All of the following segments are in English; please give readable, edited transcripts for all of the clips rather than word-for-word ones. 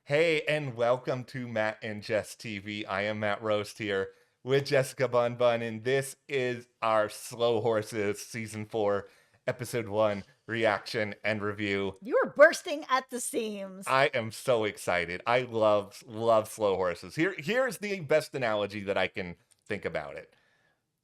Hey, and welcome to Matt and Jess TV. I am Matt Roast here with Jessica Bun Bun, and this is our Slow Horses Season 4, Episode 1 reaction and review. You are bursting at the seams. I am so excited. I love Slow Horses. Here's the best analogy that I can think about it.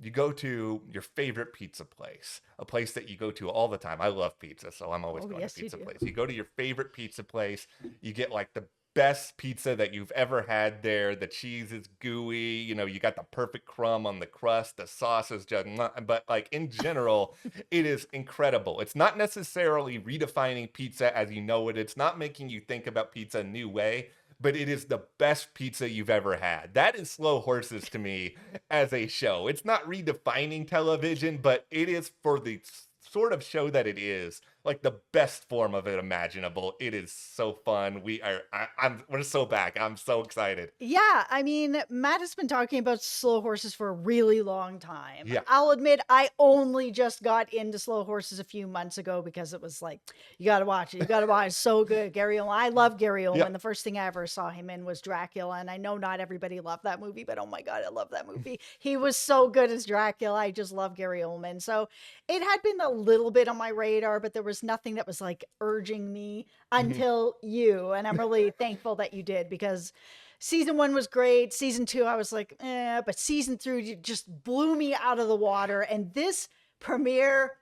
You go to your favorite pizza place, a place that you go to all the time. I love pizza, so I'm always going Yes, to you pizza do. place. You go to your favorite pizza place, you get like the best pizza that you've ever had there. The cheese is gooey, you got the perfect crumb on the crust, the sauce is just, but like in general, it is incredible. It's not necessarily redefining pizza as you know it. It's not making you think about pizza a new way, but it is the best pizza you've ever had. That is Slow Horses to me as a show. It's not redefining television, but it is for the sort of show that it is, like the best form of it imaginable. It is so fun. We're so back. I'm so excited. Yeah, I mean, Matt has been talking about Slow Horses for a really long time. Yeah. I'll admit, I only just got into Slow Horses a few months ago because it was like, you got to watch it. You got to watch it. It's so good. Gary Oldman. I love Gary Oldman. Yeah. The first thing I ever saw him in was Dracula. And I know not everybody loved that movie, but oh my God, I love that movie. He was so good as Dracula. I just love Gary Oldman. So it had been a little bit on my radar, but there was nothing that was like urging me Mhm. until you. And I'm really thankful that you did because season 1 was great. Season 2, I was like, but season 3 just blew me out of the water. And this premiere,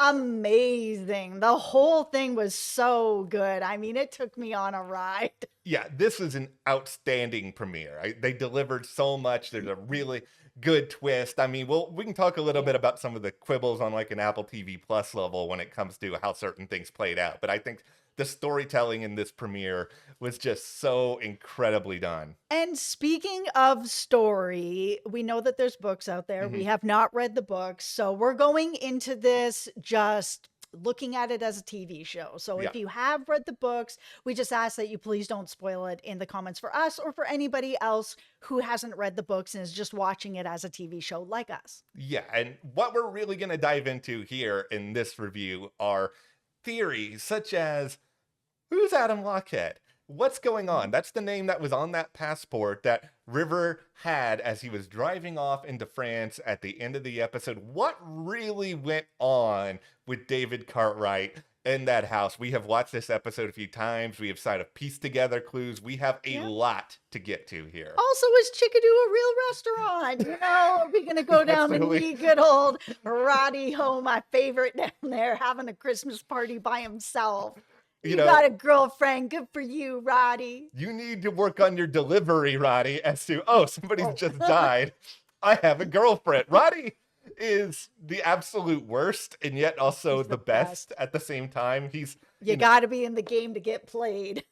amazing. The whole thing was so good. I mean, it took me on a ride. Yeah, this was an outstanding premiere. They delivered so much. There's a really good twist. I mean, we can talk a little bit about some of the quibbles on like an Apple TV Plus level when it comes to how certain things played out. But I think the storytelling in this premiere was just so incredibly done. And speaking of story, we know that there's books out there. Hmm. We have not read the books. So we're going into this just looking at it as a TV show. So Yeah. if you have read the books, we just ask that you please don't spoil it in the comments for us or for anybody else who hasn't read the books and is just watching it as a TV show like us. Yeah, and what we're really going to dive into here in this review are theories such as who's Adam Lockhead? What's going on? That's the name that was on that passport that River had as he was driving off into France at the end of the episode. What really went on with David Cartwright in that house? We have watched this episode a few times. We have tried to piece together clues. We have a lot to get to here. Also, is Chickadoo a real restaurant? Are we going to go down and Absolutely. meet good old Roddy Ho, my favorite down there, having a Christmas party by himself? You got a girlfriend. Good for you, Roddy. You need to work on your delivery, Roddy, as to, somebody's just died. I have a girlfriend. Roddy is the absolute worst and yet also He's the best at the same time. You got to be in the game to get played.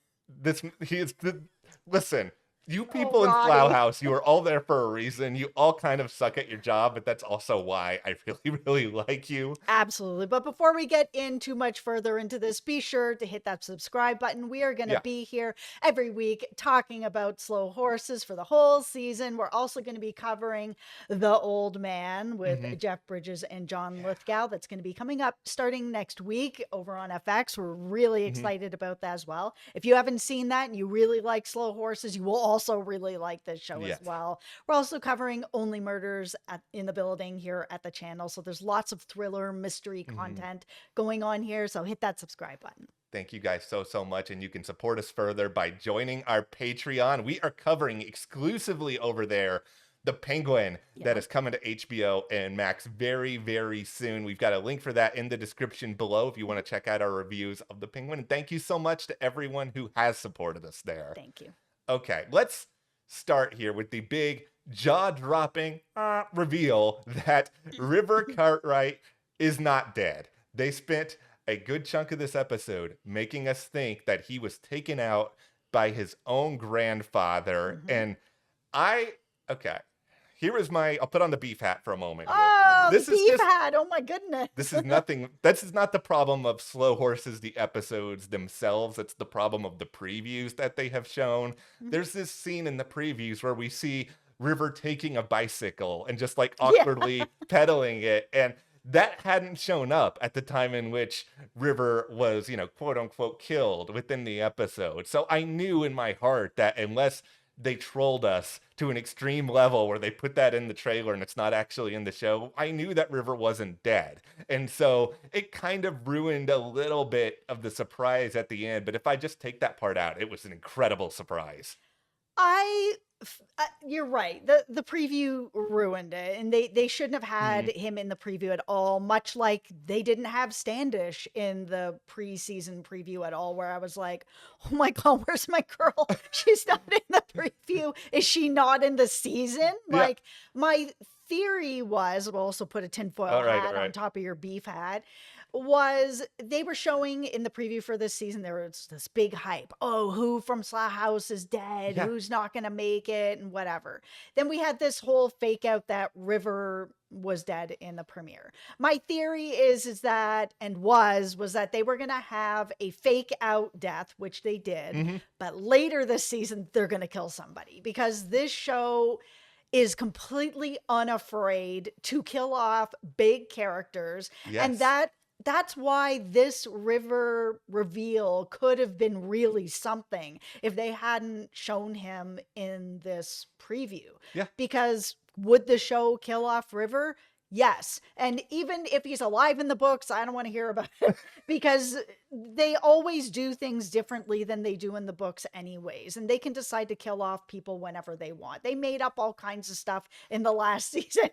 Listen, you people in Roddy. Flow House, you are all there for a reason. You all kind of suck at your job, but that's also why I really, really like you. Absolutely. But before we get in too much further into this, be sure to hit that subscribe button. We are going to be here every week talking about Slow Horses for the whole season. We're also going to be covering The Oldman with Jeff Bridges and John Lithgow. That's going to be coming up starting next week over on FX. We're really excited about that as well. If you haven't seen that and you really like Slow Horses, you will also really like this show as well. We're also covering Only Murders in the Building here at the channel. So there's lots of thriller mystery content going on here. So hit that subscribe button. Thank you guys so much, and you can support us further by joining our Patreon. We are covering exclusively over there The Penguin that is coming to HBO and Max very, very soon. We've got a link for that in the description below if you want to check out our reviews of The Penguin. And thank you so much to everyone who has supported us there. Thank you. Okay, let's start here with the big jaw-dropping reveal that River Cartwright is not dead. They spent a good chunk of this episode making us think that he was taken out by his own grandfather. And here is I'll put on the beef hat for a moment here. Oh, this beef hat. Oh my goodness. This is nothing. This is not the problem of Slow Horses, the episodes themselves. It's the problem of the previews that they have shown. There's this scene in the previews where we see River taking a bicycle and just like awkwardly pedaling it. And that hadn't shown up at the time in which River was, quote unquote, killed within the episode. So I knew in my heart that unless they trolled us to an extreme level where they put that in the trailer and it's not actually in the show, I knew that River wasn't dead. And so it kind of ruined a little bit of the surprise at the end. But if I just take that part out, it was an incredible surprise. You're right. The preview ruined it, and they shouldn't have had him in the preview at all. Much like they didn't have Standish in the preseason preview at all. Where I was like, "Oh my god, where's my girl? She's not in the preview. Is she not in the season?" Yeah. Like my theory was, we'll also put a tinfoil hat on top of your beef hat. Was they were showing in the preview for this season, there was this big hype. Oh, who from Slough House is dead? Yeah. Who's not going to make it? And whatever. Then we had this whole fake out that River was dead in the premiere. My theory is that, and was that they were going to have a fake out death, which they did. But later this season, they're going to kill somebody because this show is completely unafraid to kill off big characters. Yes. And that's why this River reveal could have been really something if they hadn't shown him in this preview. Yeah. Because would the show kill off River? Yes. And even if he's alive in the books, I don't want to hear about it because they always do things differently than they do in the books anyways. And they can decide to kill off people whenever they want. They made up all kinds of stuff in the last season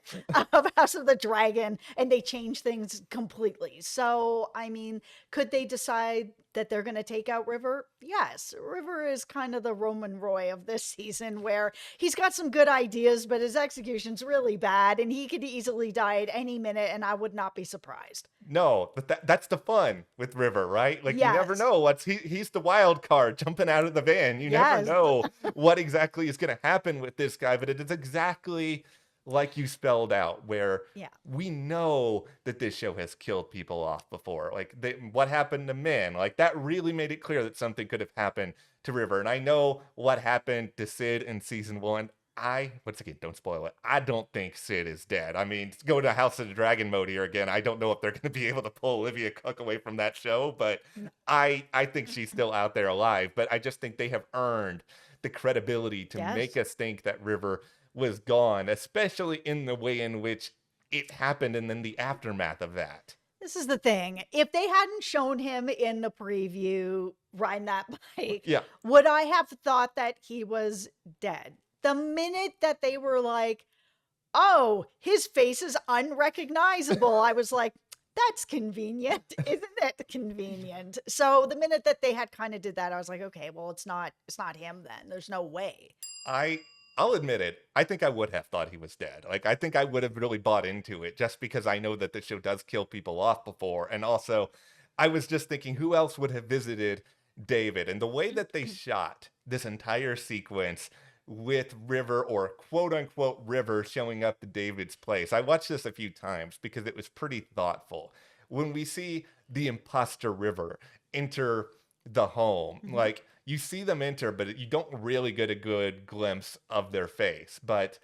of House of the Dragon and they changed things completely. So, I mean, could they decide that they're going to take out River? Yes. River is kind of the Roman Roy of this season where he's got some good ideas, but his execution's really bad and he could easily die at any minute and I would not be surprised. No, but that's the fun with River, right? Like, Yes. you never know he's the wild card jumping out of the van. You never Yes. know what exactly is going to happen with this guy, but it is exactly like you spelled out, where we know that this show has killed people off before. Like, what happened to Min? Like, that really made it clear that something could have happened to River. And I know what happened to Sid in season 1. Once again, don't spoil it, I don't think Sid is dead. I mean, go to House of the Dragon mode here again. I don't know if they're going to be able to pull Olivia Cook away from that show, but I think she's still out there alive. But I just think they have earned the credibility to make us think that River was gone, especially in the way in which it happened and then the aftermath of that. This is the thing. If they hadn't shown him in the preview riding that bike, would I have thought that he was dead? The minute that they were like, oh, his face is unrecognizable, I was like, that's convenient. Isn't it convenient? So the minute that they had kind of did that, I was like, okay, well, it's not him then. There's no way. I'll admit it. I think I would have thought he was dead. Like, I think I would have really bought into it just because I know that the show does kill people off before. And also, I was just thinking, who else would have visited David? And the way that they shot this entire sequence with River, or quote unquote River, showing up to David's place. I watched this a few times because it was pretty thoughtful. When we see the imposter River enter the home, like, you see them enter, but you don't really get a good glimpse of their face. But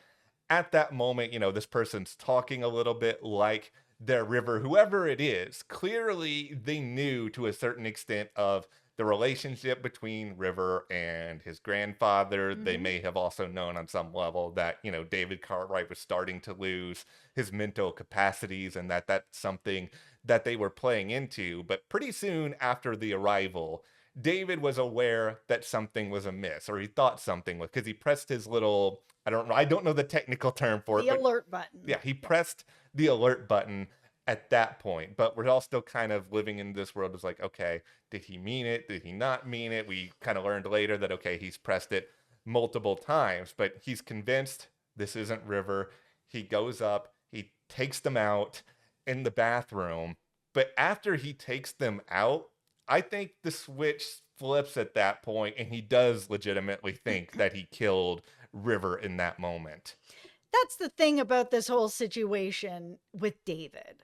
at that moment, this person's talking a little bit like their River, whoever it is. Clearly, they knew to a certain extent of the relationship between River and his grandfather. They may have also known on some level that, David Cartwright was starting to lose his mental capacities and that that's something that they were playing into. But pretty soon after the arrival, David was aware that something was amiss, or he thought something was, because he pressed his little, I don't know the technical term for it. The alert button. Yeah, he pressed the alert button at that point, but we're all still kind of living in this world. It's like, okay, did he mean it? Did he not mean it? We kind of learned later that, okay, he's pressed it multiple times, but he's convinced this isn't River. He goes up, he takes them out in the bathroom, but after he takes them out, I think the switch flips at that point, and he does legitimately think that he killed River in that moment. That's the thing about this whole situation with David.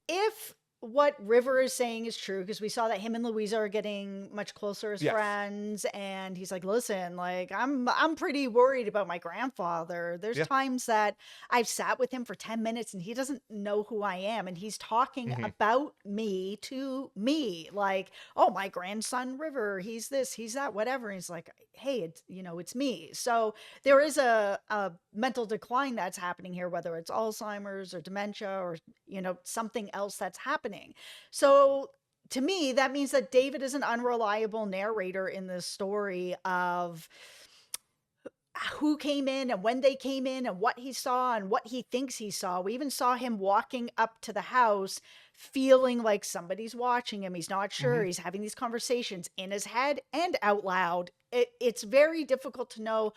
If what River is saying is true, because we saw that him and Louisa are getting much closer as Yes. friends, and he's like, listen, like I'm pretty worried about my grandfather. There's Yeah. times that I've sat with him for 10 minutes and he doesn't know who I am, and he's talking Hmm. about me to me, like, oh, my grandson River, he's this, he's that, whatever. And he's like, hey, it's, it's me. So there is a mental decline that's happening here, whether it's Alzheimer's or dementia or something else that's happening. So to me, that means that David is an unreliable narrator in this story of who came in and when they came in and what he saw and what he thinks he saw. We even saw him walking up to the house feeling like somebody's watching him. He's not sure. Hmm. He's having these conversations in his head and out loud. It's very difficult to know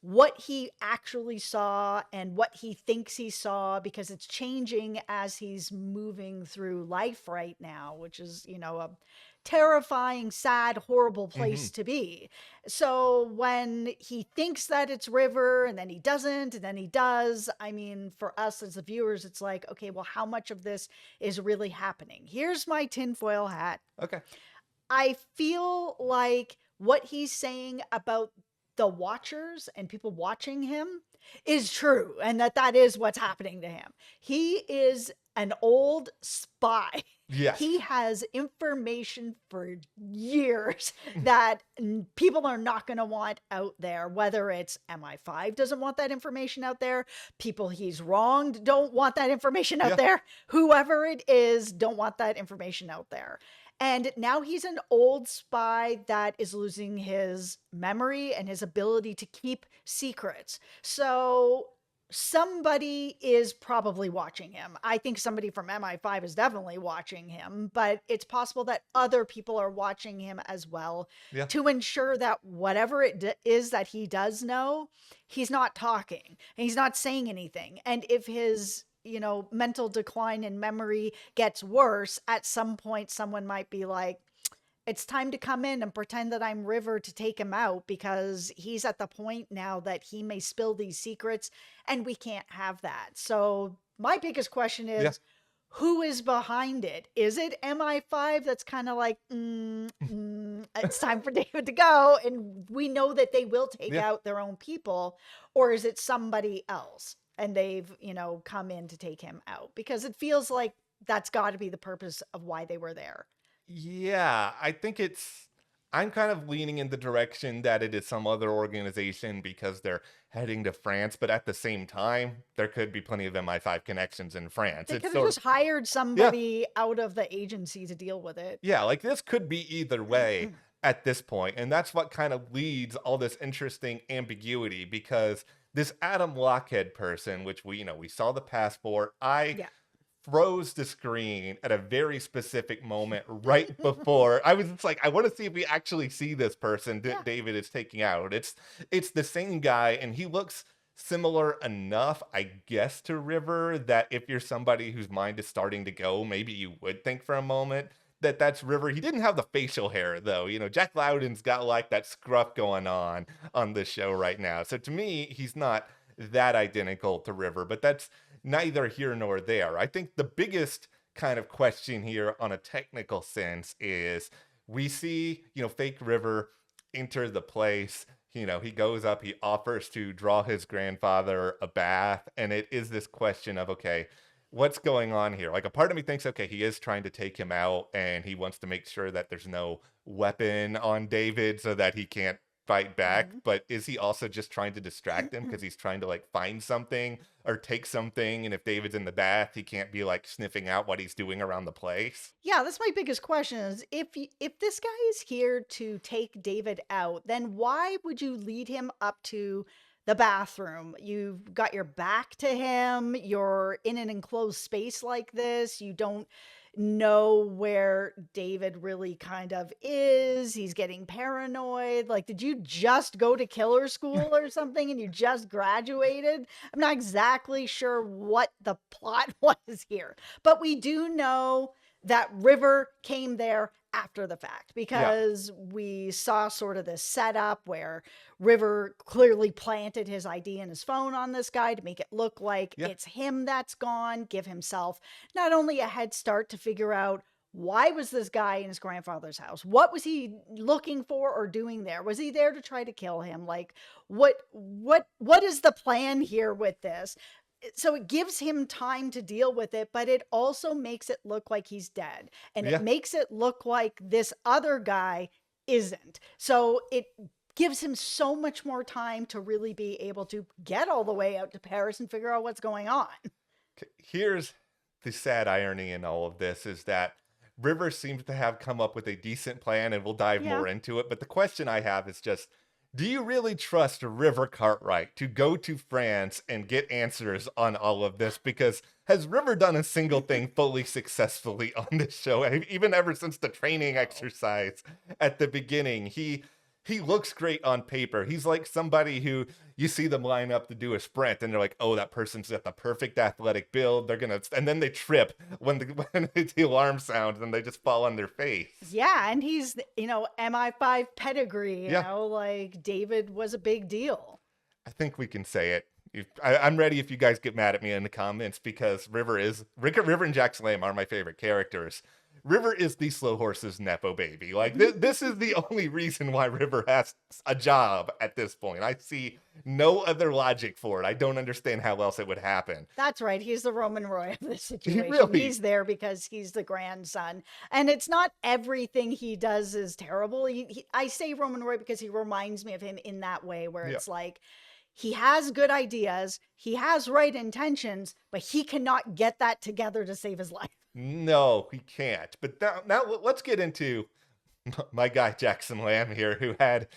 what he actually saw and what he thinks he saw, because it's changing as he's moving through life right now, which is, a terrifying, sad, horrible place Hmm. to be. So when he thinks that it's River and then he doesn't and then he does, I mean, for us as the viewers, it's like, okay, well, how much of this is really happening? Here's my tinfoil hat. Okay. I feel like what he's saying about the watchers and people watching him is true, and that is what's happening to him. He is an old spy. Yes. He has information for years that people are not going to want out there, whether it's MI5 doesn't want that information out there, people he's wronged don't want that information out Yeah. there, whoever it is don't want that information out there. And now he's an old spy that is losing his memory and his ability to keep secrets. So somebody is probably watching him. I think somebody from MI5 is definitely watching him, but it's possible that other people are watching him as well, Yeah. to ensure that whatever it is that he does know, he's not talking and he's not saying anything. And if his mental decline in memory gets worse, at some point someone might be like, it's time to come in and pretend that I'm River to take him out, because he's at the point now that he may spill these secrets and we can't have that. So my biggest question is, Yeah. who is behind it? Is it MI5 that's kind of like, it's time for David to go, and we know that they will take Yeah. out their own people? Or is it somebody else and they've, come in to take him out? Because it feels like that's got to be the purpose of why they were there. Yeah, I think I'm kind of leaning in the direction that it is some other organization because they're heading to France, but at the same time, there could be plenty of MI5 connections in France. They It's could have sort just of, hired somebody out of the agency to deal with it. yeah, like this could be either way at this point, and that's what kind of leads all this interesting ambiguity, because this Adam Lockhead person, which we saw the passport, I Yeah. froze the screen at a very specific moment right before. I was just like, I want to see if we actually see this person that Yeah. David is taking out. It's the same guy, and he looks similar enough, I guess, to River, that if you're somebody whose mind is starting to go, maybe you would think for a moment that that's River. He didn't have the facial hair though. Jack Lowden's got like that scruff going on the show right now. So to me, he's not that identical to River, but that's neither here nor there. I think the biggest kind of question here on a technical sense is we see, fake River enter the place. He goes up, he offers to draw his grandfather a bath. And it is this question of, okay, what's going on here? Like, a part of me thinks, okay, he is trying to take him out and he wants to make sure that there's no weapon on David so that he can't fight back. But is he also just trying to distract him because he's trying to like find something or take something? And if David's in the bath, he can't be like sniffing out what he's doing around the place. Yeah, that's my biggest question is, if this guy is here to take David out, then why would you lead him up to the bathroom? You've got your back to him, you're in an enclosed space like this, you don't know where David really kind of is. He's getting paranoid. Like, did you just go to killer school or something and you just graduated? I'm not exactly sure what the plot was here, but we do know that River came there after the fact, Yeah. because we saw sort of this setup where River clearly planted his ID and his phone on this guy to make it look like Yeah. it's him that's gone, give himself not only a head start to figure out why was this guy in his grandfather's house? What was he looking for or doing there? Was he there to try to kill him? Like what is the plan here with this? So it gives him time to deal with it, but it also makes it look like he's dead. And it Yeah. makes it look like this other guy isn't. So it gives him so much more time to really be able to get all the way out to Paris and figure out what's going on. Here's the sad irony in all of this is that River seems to have come up with a decent plan, and we'll dive Yeah. more into it. But the question I have is just, do you really trust River Cartwright to go to France and get answers on all of this? Because has River done a single thing fully successfully on this show? Even ever since the training exercise at the beginning, he looks great on paper. He's like somebody who you see them line up to do a sprint and they're like, oh, that person's got the perfect athletic build. They're going to, and then they trip when when the alarm sounds and they just fall on their face. Yeah, and he's, MI5 pedigree, Yeah. like David was a big deal. I think we can say it. I'm ready if you guys get mad at me in the comments, because River and Jackson Lamb are my favorite characters. River is the slow horse's nepo baby. Like this is the only reason why River has a job at this point. I see no other logic for it. I don't understand how else it would happen. That's right. He's the Roman Roy of this situation. Really? He's there because he's the grandson. And it's not everything he does is terrible. I say Roman Roy because he reminds me of him in that way, where Yeah. it's like he has good ideas, he has right intentions, but he cannot get that together to save his life. No, he can't. But now let's get into my guy Jackson Lamb here, who had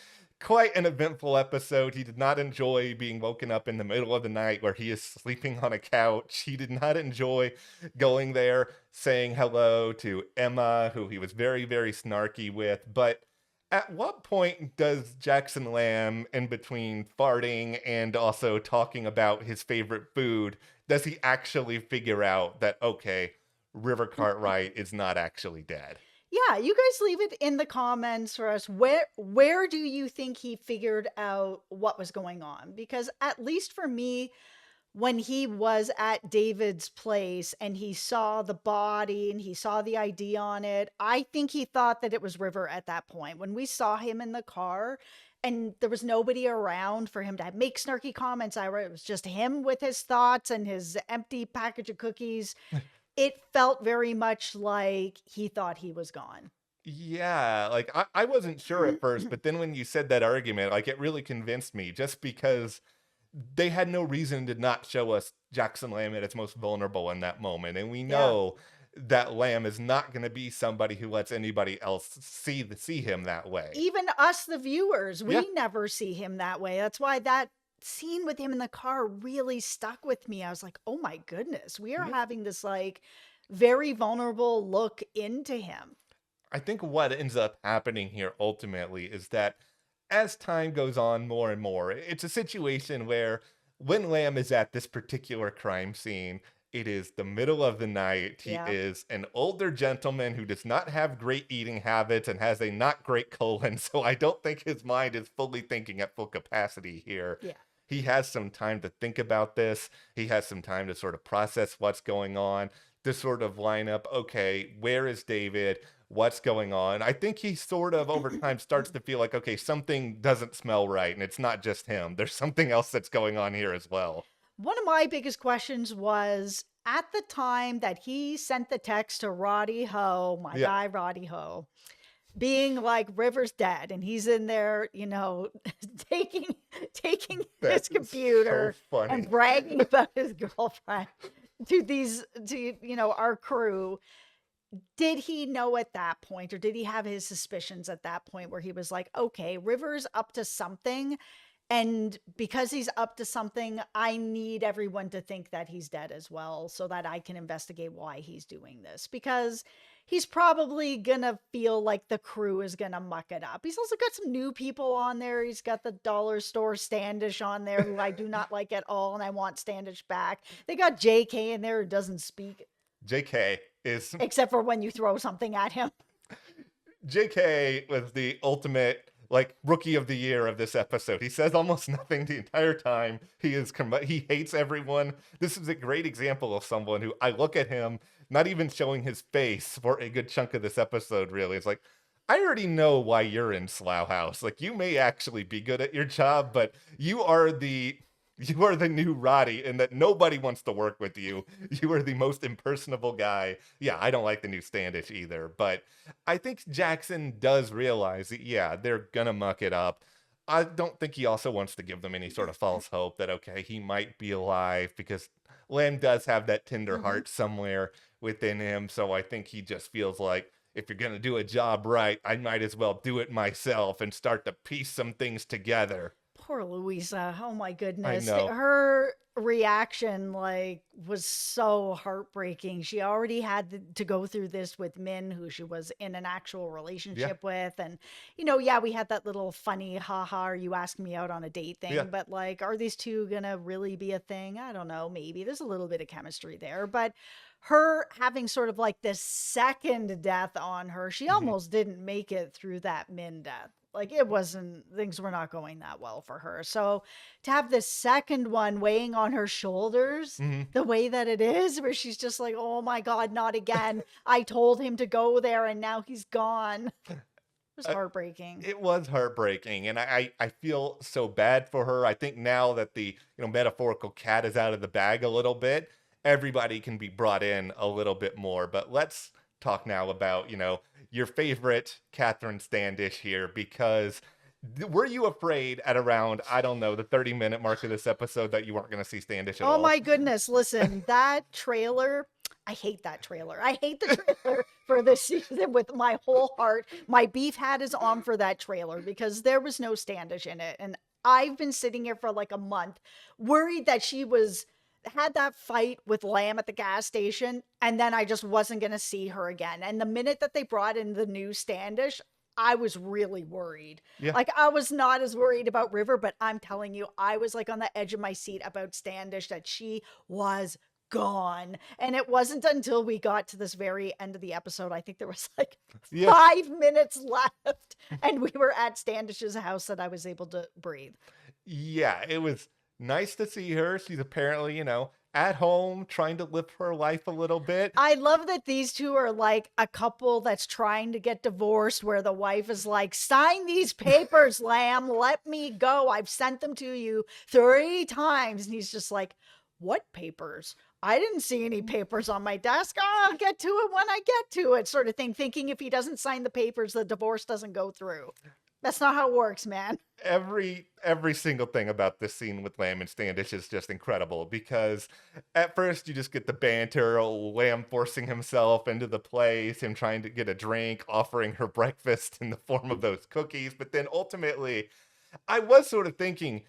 quite an eventful episode. He did not enjoy being woken up in the middle of the night where he is sleeping on a couch. He did not enjoy going there, saying hello to Emma, who he was very, very snarky with. But at what point does Jackson Lamb, in between farting and also talking about his favorite food, does he actually figure out that, okay, River Cartwright is not actually dead? Yeah, you guys leave it in the comments for us. Where do you think he figured out what was going on? Because at least for me, when he was at David's place and he saw the body and he saw the ID on it, I think he thought that it was River at that point. When we saw him in the car and there was nobody around for him to make snarky comments, it was just him with his thoughts and his empty package of cookies. It felt very much like he thought he was gone. Yeah, like I wasn't sure at first, but then when you said that argument, like it really convinced me, just because they had no reason to not show us Jackson Lamb at its most vulnerable in that moment. And we know that Lamb is not going to be somebody who lets anybody else see him that way. Even us, the viewers, we Yeah. never see him that way. That's why that scene with him in the car really stuck with me. I was like, oh my goodness, we are having this like very vulnerable look into him. I think what ends up happening here ultimately is that as time goes on more and more, it's a situation where when Lamb is at this particular crime scene, it is the middle of the night. He Yeah. is an older gentleman who does not have great eating habits and has a not great colon. So I don't think his mind is fully thinking at full capacity here. Yeah. He has some time to think about this. He has some time to sort of process what's going on, to sort of line up, okay, where is David? What's going on? I think he sort of over time starts to feel like, okay, something doesn't smell right. And it's not just him. There's something else that's going on here as well. One of my biggest questions was at the time that he sent the text to Roddy Ho, my Yeah. guy Roddy Ho, being like River's dead, and he's in there, taking his That's computer so funny. and bragging about his girlfriend our crew. Did he know at that point, or did he have his suspicions at that point where he was like, okay, River's up to something, and because he's up to something, I need everyone to think that he's dead as well so that I can investigate why he's doing this? Because he's probably gonna feel like the crew is gonna muck it up. He's also got some new people on there. He's got the dollar store Standish on there, who I do not like at all, and I want Standish back. They got JK in there who doesn't speak. JK. is Except for when you throw something at him. JK was the ultimate like rookie of the year of this episode. He says almost nothing the entire time. He hates everyone. This is a great example of someone who I look at him not even showing his face for a good chunk of this episode really. It's like I already know why you're in Slough House. Like you may actually be good at your job, but you are the new Roddy, and that nobody wants to work with you. You are the most impersonable guy. Yeah, I don't like the new Standish either, but I think Jackson does realize that, yeah, they're gonna muck it up. I don't think he also wants to give them any sort of false hope that, okay, he might be alive because Lamb does have that tender heart somewhere within him. So I think he just feels like if you're going to do a job right, I might as well do it myself and start to piece some things together. Poor Louisa. Oh my I goodness. know. Her reaction like was so heartbreaking. She already had to go through this with Min, who she was in an actual Yeah. relationship with. And, you know, yeah, we had that little funny, haha, are you asking me out on a date Yeah. thing. But like, are these two gonna really be a thing? I don't know. Maybe there's a little bit of chemistry there. But her having sort of like this second death on her, she Mhm. almost didn't make it through that Min death. Like it wasn't, things were not going that well for her. So to have this second one weighing on her shoulders Mhm. the way that it is, where she's just like, oh my God, not again. I told him to go there and now he's gone. It was Uh, heartbreaking. it was heartbreaking, and I feel so bad for her. I think now that the metaphorical cat is out of the bag a little bit, everybody can be brought in a little bit more. But let's talk now about your favorite Catherine Standish here, because were you afraid at around, I don't know, the 30-minute mark of this episode that you weren't going to see Standish at Oh all? my goodness. Listen, that trailer, I hate that trailer. I hate the trailer for this season with my whole heart. My beef hat is on for that trailer because there was no Standish in it. And I've been sitting here for like a month worried that she had that fight with Lamb at the gas station and then I just wasn't going to see her again. And the minute that they brought in the new Standish, I was really worried. Yeah. Like I was not as worried about River, but I'm telling you, I was like on the edge of my seat about Standish that she was gone. And it wasn't until we got to this very end of the episode, I think there was like Yeah. 5 minutes left, and we were at Standish's house that I was able to breathe. Yeah, it was nice to see her. She's apparently, at home trying to live her life a little bit. I love that these two are like a couple that's trying to get divorced, where the wife is like, sign these papers, Lamb, let me go. I've sent them to you 3 times. And he's just like, what papers? I didn't see any papers on my desk. Oh, I'll get to it when I get to it, sort of thing, thinking if he doesn't sign the papers, the divorce doesn't go through. That's not how it works, man. Every single thing about this scene with Lamb and Standish is just incredible, because at first you just get the banter, Lamb forcing himself into the place, him trying to get a drink, offering her breakfast in the form of those cookies, but then ultimately I was sort of thinking,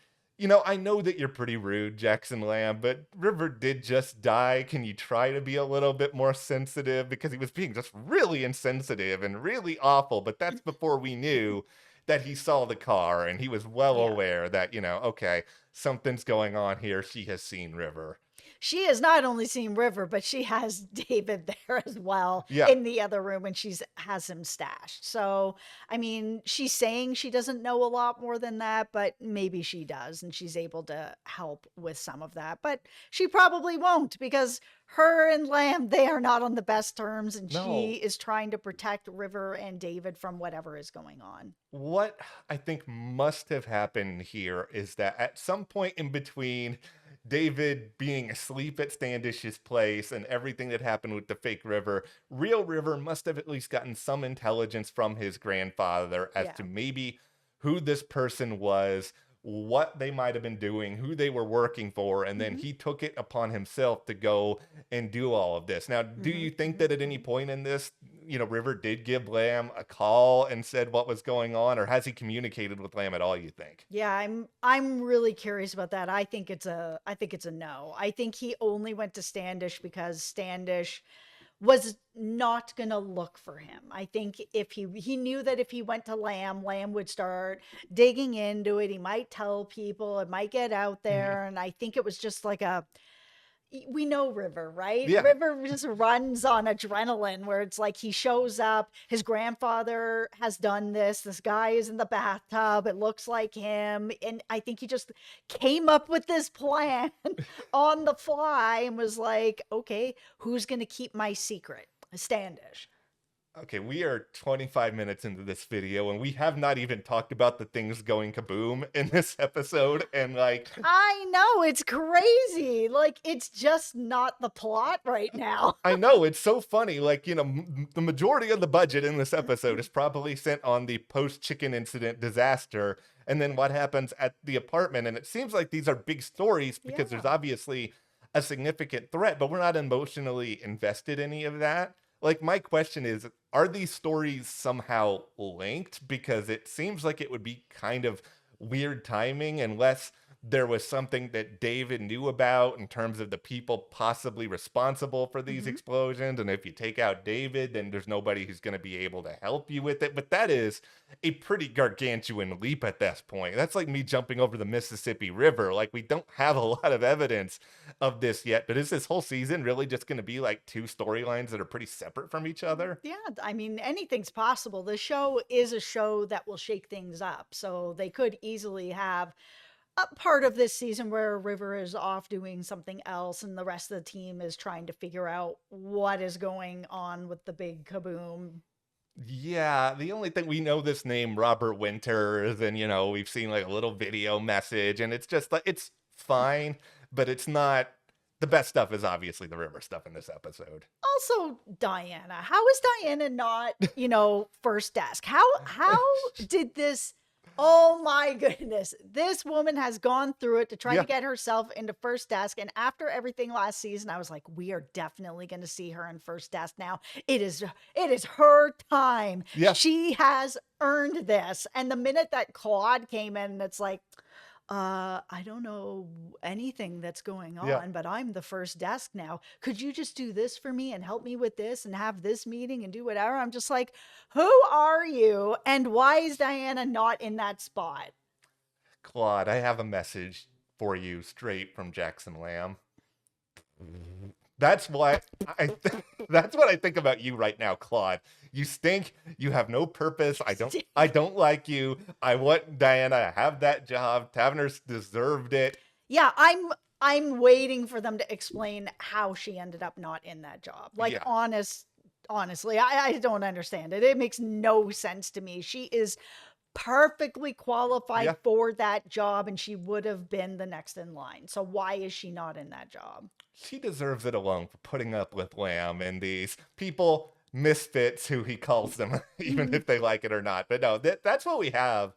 I know that you're pretty rude, Jackson Lamb, but River did just die. Can you try to be a little bit more sensitive? Because he was being just really insensitive and really awful. But that's before we knew that he saw the car and he was well Yeah. aware that, okay, something's going on here. She has seen River. She has not only seen River, but she has David there as well Yeah. in the other room, and has him stashed. So, I mean, she's saying she doesn't know a lot more than that, but maybe she does, and she's able to help with some of that. But she probably won't, because her and Lamb, they are not on the best terms, and No. she is trying to protect River and David from whatever is going on. What I think must have happened here is that at some point in between David being asleep at Standish's place and everything that happened with the fake River, real River must have at least gotten some intelligence from his grandfather as Yeah. to maybe who this person was, what they might have been doing, who they were working for, and then Mhm. he took it upon himself to go and do all of this. Now, do Mhm. you think that at any point in this, River did give Lamb a call and said what was going on, or has he communicated with Lamb at all, you think? Yeah, I'm really curious about that. I think it's a no. I think he only went to Standish because Standish was not going to look for him. I think if he knew that if he went to Lamb would start digging into it. He might tell people, it might get out there, and I think it was just like we know River, right? Yeah. River just runs on adrenaline where it's like he shows up, his grandfather has done this, this guy is in the bathtub, it looks like him, and I think he just came up with this plan on the fly and was like, okay, who's going to keep my secret? Standish. Okay, we are 25 minutes into this video and we have not even talked about the things going kaboom in this episode. And like, I know, it's crazy. Like, it's just not the plot right now. I know it's so funny. Like, you know, the majority of the budget in this episode is probably sent on the post chicken incident disaster. And then what happens at the apartment. And it seems like these are big stories because there's obviously a significant threat, but we're not emotionally invested in any of that. Like, my question is, are these stories somehow linked? Because it seems like it would be kind of weird timing unless there was something that David knew about in terms of the people possibly responsible for these explosions. And if you take out David, then there's nobody who's going to be able to help you with it. But that is a pretty gargantuan leap at this point. That's like me jumping over the Mississippi River. Like, we don't have a lot of evidence of this yet. But is this whole season really just going to be like two storylines that are pretty separate from each other? Yeah, I mean, anything's possible. The show is a show that will shake things up. So they could easily have a part of this season where River is off doing something else and the rest of the team is trying to figure out what is going on with the big kaboom. Yeah, the only thing we know this name Robert Winters, and you know, we've seen like a little video message, and it's just like it's fine, but it's not the best stuff is obviously the River stuff in this episode. Also, Diana. How is Diana not, first desk? How did this? Oh my goodness. This woman has gone through it to try to get herself into first desk. And after everything last season, I was like, we are definitely going to see her in first desk now. It is her time. Yeah. She has earned this. And the minute that Claude came in, it's like, I don't know anything that's going on, but I'm the first desk now. Could you just do this for me and help me with this and have this meeting and do whatever? I'm just like, who are you? And why is Diana not in that spot? Claude, I have a message for you straight from Jackson Lamb. That's what I think about you right now, Claude. You stink. You have no purpose. I don't like you. I want Diana to have that job. Taverner's deserved it. Yeah, I'm waiting for them to explain how she ended up not in that job. Like, honestly, I don't understand it. It makes no sense to me. She is perfectly qualified for that job, and she would have been the next in line. So why is she not in that job? She deserves it alone for putting up with Lamb and these people, misfits, who he calls them, even if they like it or not. But no, that's what we have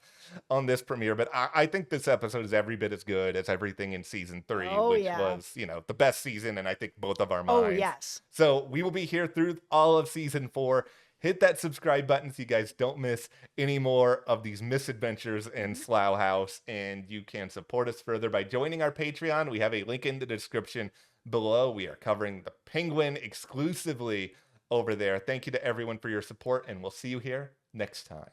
on this premiere. But I think this episode is every bit as good as everything in season 3, which was, the best season, and I think both of our minds. Oh, yes. So we will be here through all of season 4. Hit that subscribe button so you guys don't miss any more of these misadventures in Slough House. And you can support us further by joining our Patreon. We have a link in the description below. We are covering the Penguin exclusively over there. Thank you to everyone for your support, and we'll see you here next time.